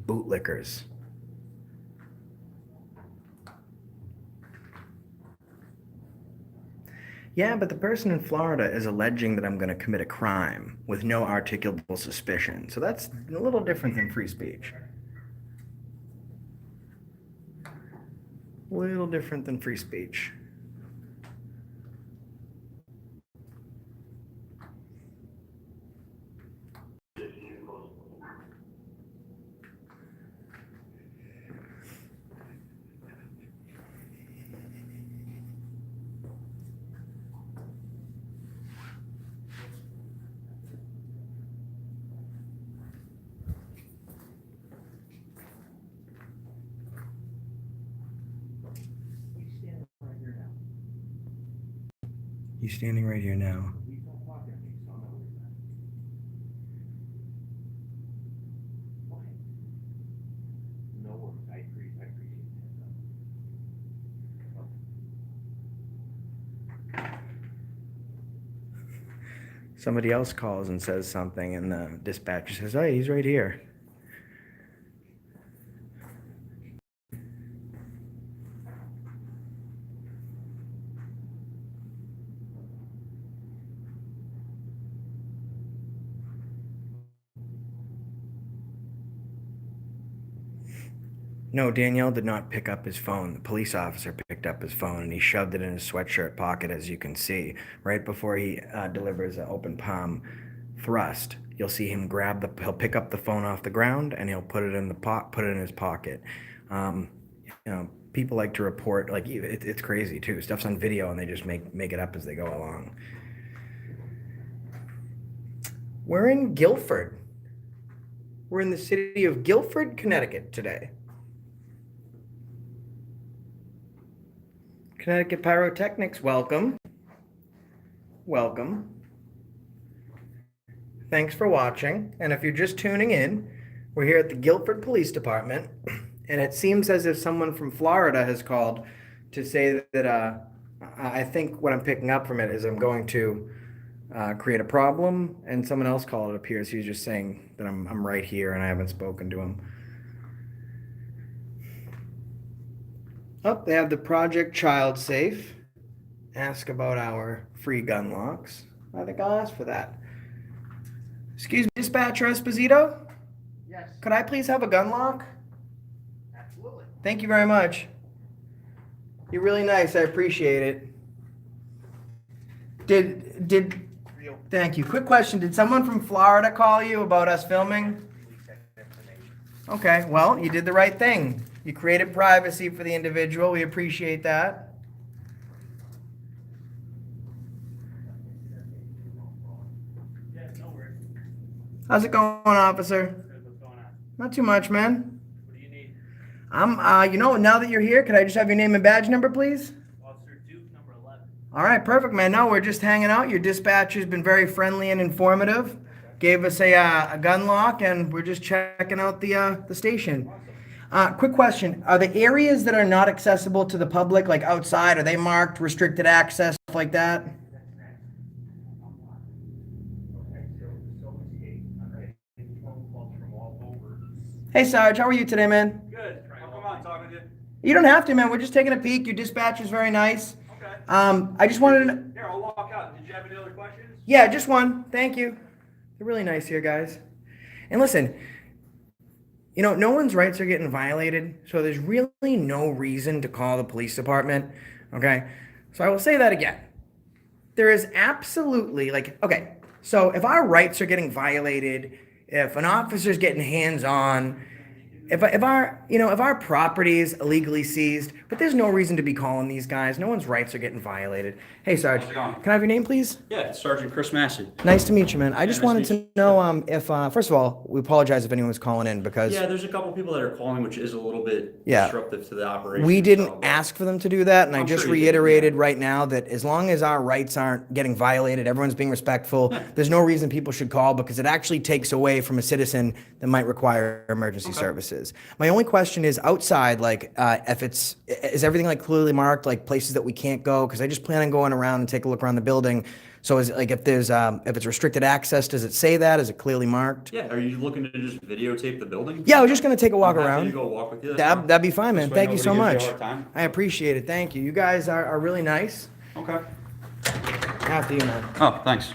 Bootlickers. Yeah, but the person in Florida is alleging that I'm going to commit a crime with no articulable suspicion. So that's a little different than free speech. A little different than free speech. He's standing right here now. Please don't talk at me, so I'll know where you're at. Why? No worries, I appreciate that. Somebody else calls and says something, and the dispatcher says, "Oh, he's right here." No, Danielle did not pick up his phone. The police officer picked up his phone and he shoved it in his sweatshirt pocket, as you can see. Right before he delivers an open palm thrust, you'll see him he'll pick up the phone off the ground and he'll put it in his pocket. People like to report, like, it's crazy too. Stuff's on video and they just make it up as they go along. We're in Guilford. We're in the city of Guilford, Connecticut today. Connecticut Pyrotechnics, welcome. Welcome. Thanks for watching. And if you're just tuning in, we're here at the Guilford Police Department, and it seems as if someone from Florida has called to say that I think what I'm picking up from it is I'm going to create a problem, and someone else called, it appears. He's just saying that I'm right here and I haven't spoken to him. Oh, they have the Project Child Safe. Ask about our free gun locks. I think I'll ask for that. Excuse me, Dispatcher Esposito? Yes, Could I please have a gun lock? absolutely. Thank you very much. You're really nice. I appreciate it. Thank you. Quick question. Did someone from Florida call you about us filming? Okay, well, you did the right thing. You created privacy for the individual. We appreciate that. Yeah, no worries. How's it going, officer? What's going on? Not too much, man. What do you need? Now that you're here, could I just have your name and badge number, please? Officer Duke, number 11. All right, perfect, man. No, we're just hanging out. Your dispatcher's been very friendly and informative. Gave us a gun lock, and we're just checking out the station. Quick question. Are the areas that are not accessible to the public, like outside, are they marked restricted access, stuff like that? Okay, so it's 8. I'm getting phone calls from all over. Hey, Sarge, how are you today, man? Good. I'll come on, talk with you. You don't have to, man. We're just taking a peek. Your dispatcher's very nice. Okay. I just wanted to... Here, I'll walk out. Did you have any other questions? Yeah, just one. Thank you. They're really nice here, guys. And listen, no one's rights are getting violated, so there's really no reason to call the police department, okay? So I will say that again. There is absolutely, okay, so if our rights are getting violated, if an officer's getting hands-on, if our property is illegally seized, but there's no reason to be calling these guys. No one's rights are getting violated. Hey, Sarge, How's it going? can I have your name, please? Yeah, Sergeant Chris Massey. Nice to meet you, man. I just nice wanted to to know if, first of all, we apologize if anyone's calling in because Yeah, there's a couple people that are calling, which is a little bit Yeah. disruptive to the operation. we didn't so- ask for them to do that, and I I'm just sure you didn't, reiterated yeah. right now that as long as our rights aren't getting violated, everyone's being respectful, there's no reason people should call because it actually takes away from a citizen that might require emergency services. offices. My only question is outside, like, is everything like clearly marked, like places that we can't go? Because I just plan on going around and take a look around the building. So is it like if it's restricted access, does it say that? Is it clearly marked? Yeah, are you looking to just videotape the building? Yeah, I was just gonna take a walk I'm happy around. to go walk with you. That's fine. That'd be fine, man. This way Thank you so nobody much. gives you a hard time. I appreciate it. Thank you. You guys are really nice. Okay. After you, man. Oh, thanks.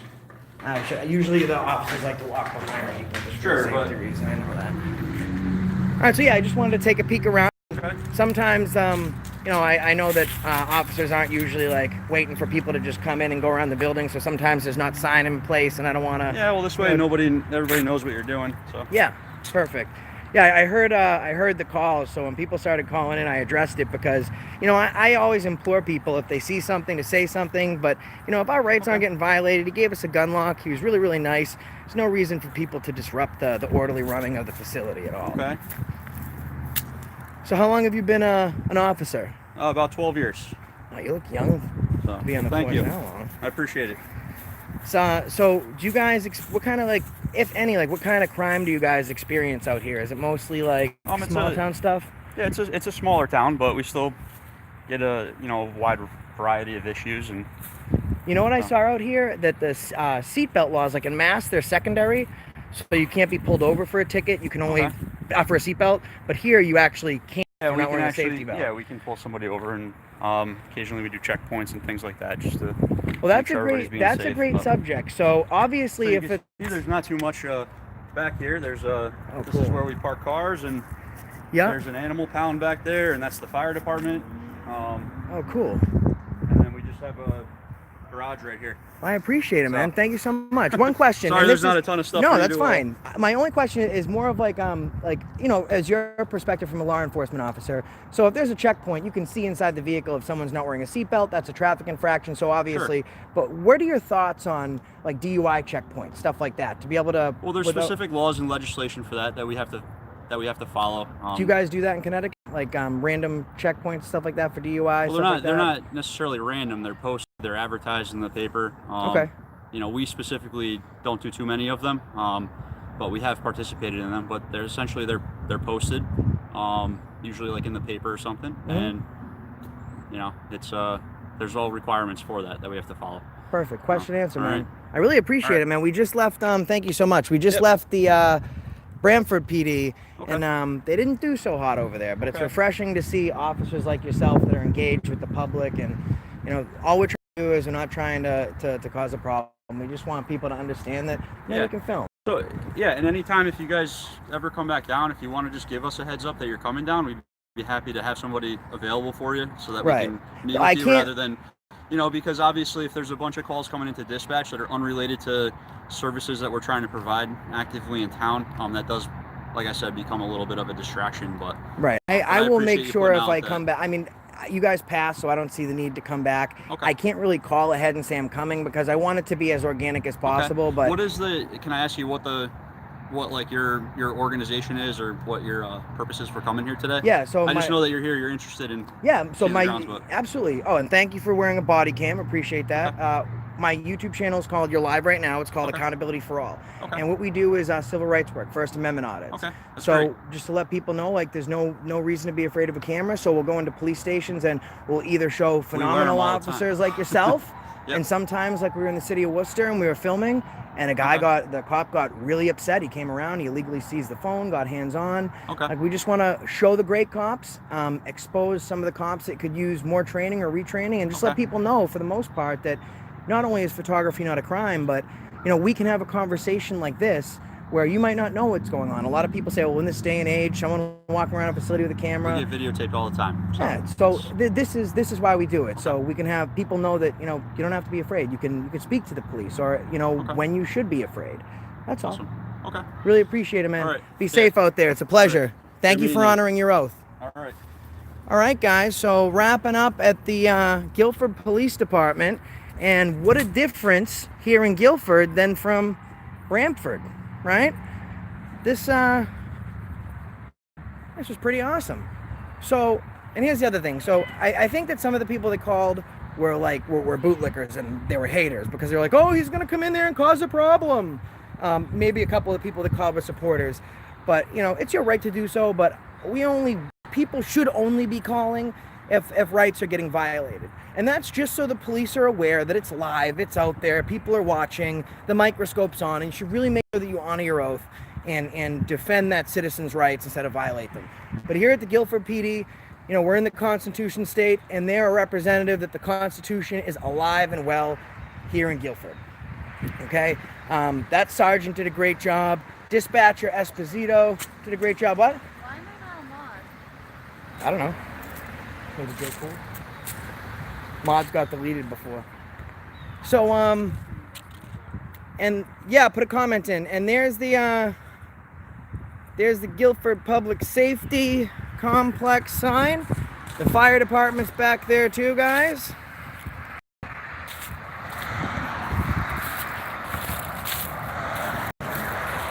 Usually the officers like to walk behind me. Sure, for but- safety reason. I know that. All right, so yeah, I just wanted to take a peek around. Okay. Sometimes, I know that officers aren't usually like waiting for people to just come in and go around the building. So sometimes there's not sign in place, and I don't want to. Yeah, well, this way everybody knows what you're doing. So. Yeah, perfect. Yeah, I heard the calls. So when people started calling in, I addressed it because, I always implore people if they see something to say something. But, if our rights aren't getting violated, he gave us a gun lock. He was really, really nice. There's no reason for people to disrupt the orderly running of the facility at all. Okay. So how long have you been an officer? About 12 years. Oh, you look young So, to be on the thank force you. that long. I appreciate it. So do you guys, what kind of like, if any, like what kind of crime do you guys experience out here? Is it mostly like It's small town stuff? Yeah, it's a smaller town, but we still get a wide variety of issues. And You know what I saw out here? That the seatbelt laws, like in Mass, they're secondary. So you can't be pulled over for a ticket. You can only, for a seatbelt. But here you actually can't. yeah, You're not wearing a safety belt. yeah, we can pull somebody over, and occasionally we do checkpoints and things like that, just to. Well, that's make sure a everybody's great, being that's a safe, great but- subject. So obviously, So you if can it, see there's not too much back here. There's Oh, this is cool. where we park cars, and yeah. there's an animal pound back there, and that's the fire department. Oh, cool. And then we just have a garage right here. I appreciate it, So- man. Thank you so much. One question. Sorry, and there's this not is- a ton of stuff. No, for you that's to, fine. My only question is more of like, as your perspective from a law enforcement officer. So if there's a checkpoint, you can see inside the vehicle if someone's not wearing a seatbelt. That's a traffic infraction. So obviously, but what are your thoughts on like DUI checkpoints, stuff like that, to be able to? Well, there's specific laws and legislation for that we have to follow. Do you guys do that in Connecticut? Like random checkpoints, stuff like that for DUI? Well, they're not necessarily random. They're posted. They're advertised in the paper. Okay. We specifically don't do too many of them, but we have participated in them. But they're posted, usually like in the paper or something, and it's there's all requirements for that we have to follow. Perfect. Question answer, all man. right. I really appreciate All it, man. We just left. Thank you so much. We just Yep. left the Branford PD, Okay. and they didn't do so hot over there. But it's Okay. refreshing to see officers like yourself that are engaged with the public, and all we're trying to do is we're not trying to cause a problem. We just want people to understand that Yeah. we can film. So yeah, and anytime if you guys ever come back down, if you want to just give us a heads up that you're coming down, we'd be happy to have somebody available for you so that Right. we can meet I with you can't- rather than, because obviously if there's a bunch of calls coming into dispatch that are unrelated to services that we're trying to provide actively in town, that does, like I said, become a little bit of a distraction. But Right. I I will make appreciate you sure putting if out I that- come back. I mean, you guys passed, so I don't see the need to come back. Okay. I can't really call ahead and say I'm coming because I want it to be as organic as possible. Okay. But Can I ask you what like your organization is, or what your purpose is for coming here today? yeah, so I just know that you're here. You're interested in. Yeah, so Seeing the grounds, but- absolutely. Oh, and thank you for wearing a body cam. Appreciate that. My YouTube channel is called, you're live right now. It's called Okay. Accountability for All. Okay. And what we do is civil rights work, First Amendment audits. Okay, that's So great. just to let people know, like there's no reason to be afraid of a camera. So we'll go into police stations and we'll either show wear 'em phenomenal all the time. officers like yourself, Yep. and sometimes like we were in the city of Worcester and we were filming, and the cop got really upset. He came around, he illegally seized the phone, got hands on. Okay. Like we just want to show the great cops, expose some of the cops that could use more training or retraining, and just let Okay. people know for the most part that not only is photography not a crime, but we can have a conversation like this where you might not know what's going on. A lot of people say, well, in this day and age, someone walking around a facility with a camera. We get videotaped all the time. So. Yeah, so this is why we do it. So we can have people know that you don't have to be afraid. You can speak to the police, or when you should be afraid. That's all. Awesome. Okay. Really appreciate it, man. All right. Be safe out there. It's a pleasure. Thank Good you for meeting you. honoring your oath. All right. All right, guys. So wrapping up at the Guilford Police Department, and what a difference here in Guilford than from Branford, right? This was pretty awesome. So, and here's the other thing. So I think that some of the people that called were bootlickers and they were haters because they're like, oh, he's gonna come in there and cause a problem. Maybe a couple of people that called were supporters. but it's your right to do so. But people should only be calling if rights are getting violated. And that's just so the police are aware that it's live, it's out there, people are watching, the microscope's on, and you should really make sure that you honor your oath and defend that citizen's rights instead of violate them. But here at the Guilford PD, we're in the Constitution state, and they're a representative that the Constitution is alive and well here in Guilford. Okay? That sergeant did a great job. Dispatcher Esposito did a great job. What? Why am I not a mod? I don't know. Maybe J. Cole. Mods got deleted before. So, and yeah, put a comment in. And there's the Guilford Public Safety Complex sign. The fire department's back there too, guys.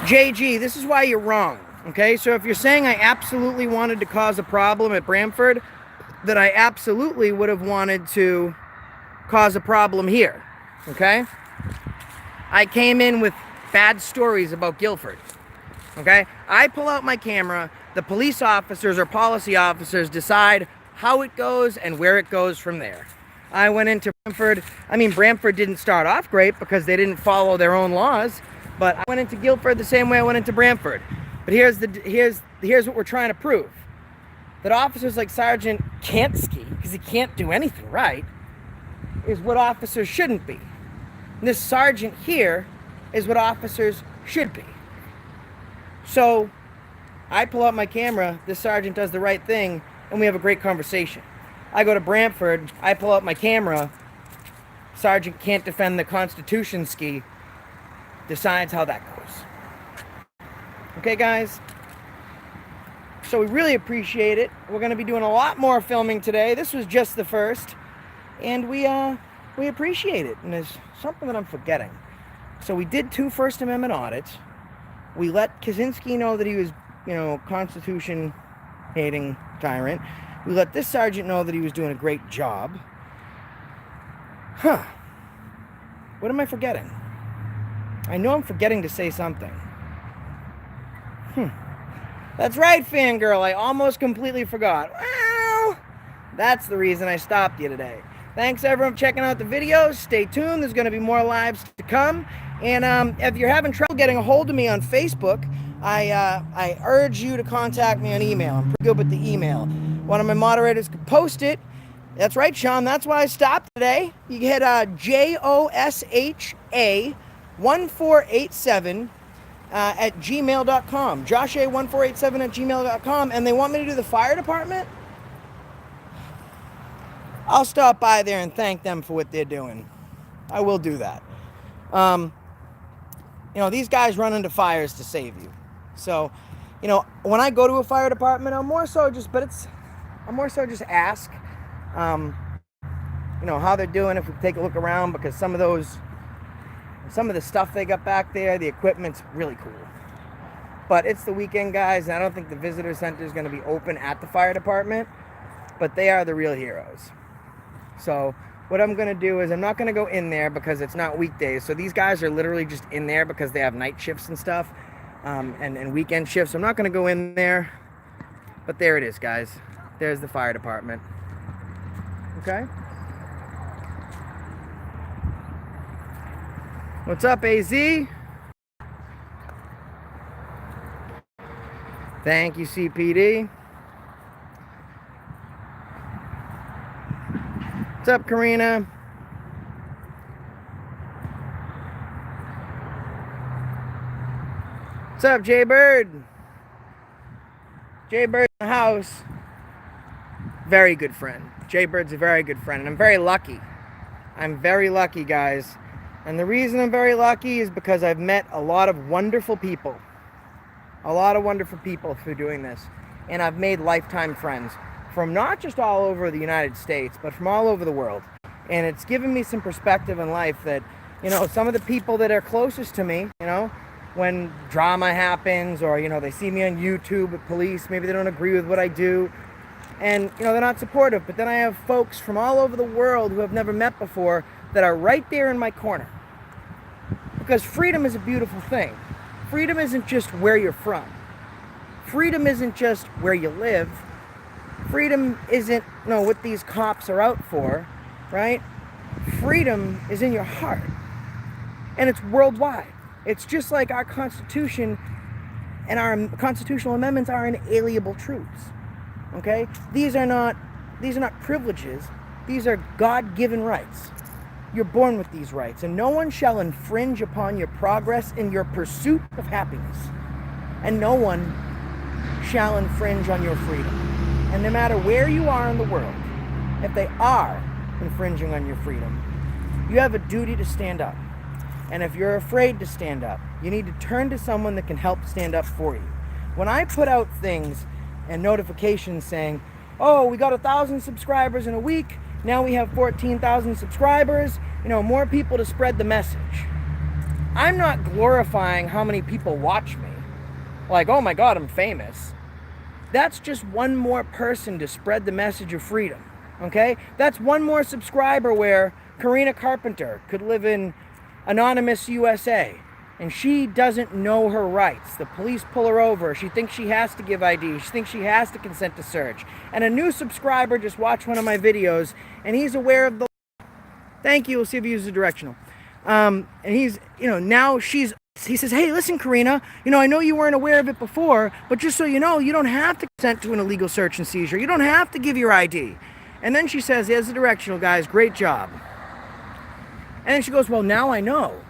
JG, this is why you're wrong. Okay, so if you're saying I absolutely wanted to cause a problem at Branford, that I absolutely would have wanted to cause a problem here. Okay? I came in with bad stories about Guilford. Okay? I pull out my camera, the police officers or policy officers decide how it goes and where it goes from there. I went into Branford. Branford didn't start off great because they didn't follow their own laws, but I went into Guilford the same way I went into Branford. But here's what we're trying to prove. That officers like Sergeant Massey, because he can't do anything right, is what officers shouldn't be. And this sergeant here is what officers should be. So I pull out my camera, this sergeant does the right thing, and we have a great conversation. I go to Branford, I pull out my camera, sergeant can't defend the Constitution ski, decides how that goes. Okay, guys? So we really appreciate it. We're going to be doing a lot more filming today. This was just the first. And we appreciate it. And there's something that I'm forgetting. So we did 2 First Amendment audits. We let Kaczynski know that he was, Constitution-hating tyrant. We let this sergeant know that he was doing a great job. Huh. What am I forgetting? I know I'm forgetting to say something. That's right, fangirl. I almost completely forgot. Well, that's the reason I stopped you today. Thanks, everyone, for checking out the videos. Stay tuned. There's going to be more lives to come. And if you're having trouble getting a hold of me on Facebook, I urge you to contact me on email. I'm pretty good with the email. One of my moderators could post it. That's right, Sean. That's why I stopped today. You can hit JOSHA1487 at gmail.com. JoshA1487 at gmail.com. And they want me to do the fire department? I'll stop by there and thank them for what they're doing. I will do that. These guys run into fires to save you. So, when I go to a fire department, I'm more so just ask, how they're doing, if we take a look around, because some of the stuff they got back there, the equipment's really cool. But it's the weekend, guys, and I don't think the visitor center is going to be open at the fire department, but they are the real heroes. So what I'm going to do is I'm not going to go in there because it's not weekdays. So these guys are literally just in there because they have night shifts and stuff, and weekend shifts. I'm not going to go in there, but there it is, guys. There's the fire department. Okay? What's up, AZ? Thank you, CPD. What's up, Karina? What's up, Jay-Bird? Jay-Bird in the house. Very good friend. Jay-Bird's a very good friend, and I'm very lucky. I'm very lucky, guys. And the reason I'm very lucky is because I've met a lot of wonderful people. A lot of wonderful people through doing this. And I've made lifetime friends from not just all over the United States, but from all over the world. And it's given me some perspective in life that, some of the people that are closest to me, when drama happens or, they see me on YouTube with police, maybe they don't agree with what I do. And, they're not supportive. But then I have folks from all over the world who I've never met before that are right there in my corner. Because freedom is a beautiful thing. Freedom isn't just where you're from. Freedom isn't just where you live. Freedom isn't, what these cops are out for, right? Freedom is in your heart. And it's worldwide. It's just like our Constitution and our constitutional amendments are inalienable truths. Okay? These are not privileges. These are God-given rights. You're born with these rights, and no one shall infringe upon your progress in your pursuit of happiness. And no one shall infringe on your freedom. And no matter where you are in the world, if they are infringing on your freedom, you have a duty to stand up. And if you're afraid to stand up, you need to turn to someone that can help stand up for you. When I put out things and notifications saying, oh, we got 1,000 subscribers in a week, now we have 14,000 subscribers, more people to spread the message. I'm not glorifying how many people watch me. Like, oh my God, I'm famous. That's just one more person to spread the message of freedom, okay? That's one more subscriber where Karina Carpenter could live in Anonymous USA, and she doesn't know her rights. The police pull her over. She thinks she has to give ID. She thinks she has to consent to search. And a new subscriber just watched one of my videos, and he's aware of the... Thank you. We'll see if he uses a directional. And he's, now she's... He says, hey, listen, Karina, I know you weren't aware of it before, but just so you know, you don't have to consent to an illegal search and seizure. You don't have to give your ID. And then she says, here's the directional, guys. Great job. And then she goes, well, now I know.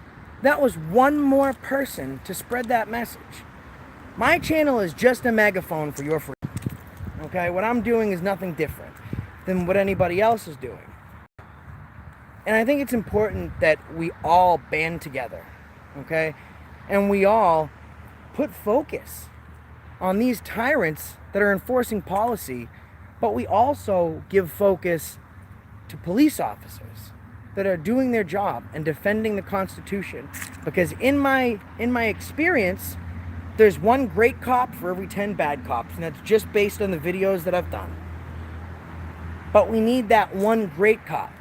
That was one more person to spread that message. My channel is just a megaphone for your freedom. Okay? What I'm doing is nothing different than what anybody else is doing. And I think it's important that we all band together. Okay? And we all put focus on these tyrants that are enforcing policy, but we also give focus to police officers that are doing their job and defending the Constitution. Because in my experience, there's one great cop for every 10 bad cops, and that's just based on the videos that I've done. But we need that one great cop.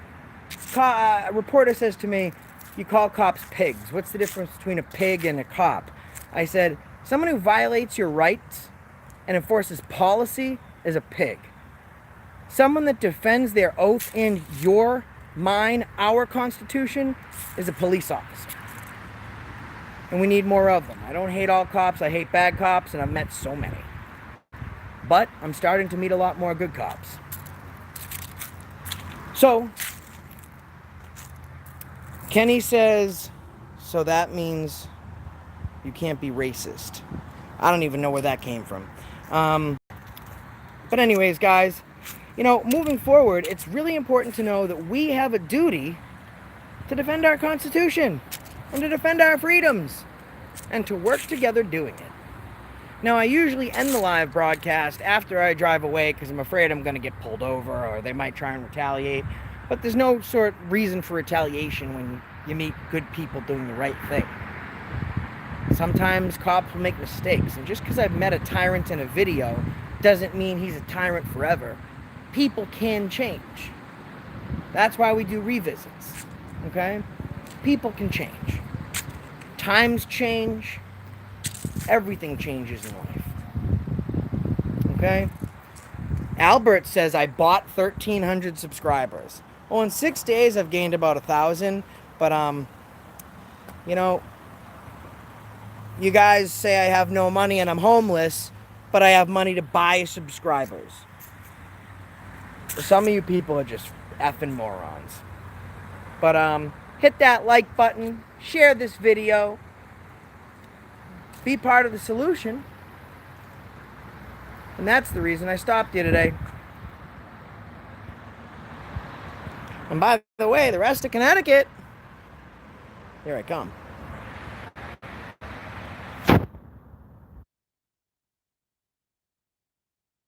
A reporter says to me, you call cops pigs. What's the difference between a pig and a cop? I said, someone who violates your rights and enforces policy is a pig. Someone that defends their oath and mine, our Constitution, is a police officer. And we need more of them. I don't hate all cops. I hate bad cops, and I've met so many. But I'm starting to meet a lot more good cops. So, Kenny says, so that means you can't be racist. I don't even know where that came from. But anyways, guys, moving forward, it's really important to know that we have a duty to defend our Constitution and to defend our freedoms and to work together doing it. Now, I usually end the live broadcast after I drive away because I'm afraid I'm going to get pulled over or they might try and retaliate. But there's no sort of reason for retaliation when you meet good people doing the right thing. Sometimes cops will make mistakes, and just because I've met a tyrant in a video doesn't mean he's a tyrant forever. People can change. That's why we do revisits, okay? People can change. Times change. Everything changes in life, okay? Albert says, I bought 1,300 subscribers. Well, in 6 days, I've gained about 1,000, but, you guys say I have no money and I'm homeless, but I have money to buy subscribers. Some of you people are just effing morons. But, hit that like button, share this video, be part of the solution. And that's the reason I stopped you today. And by the way, the rest of Connecticut, here I come.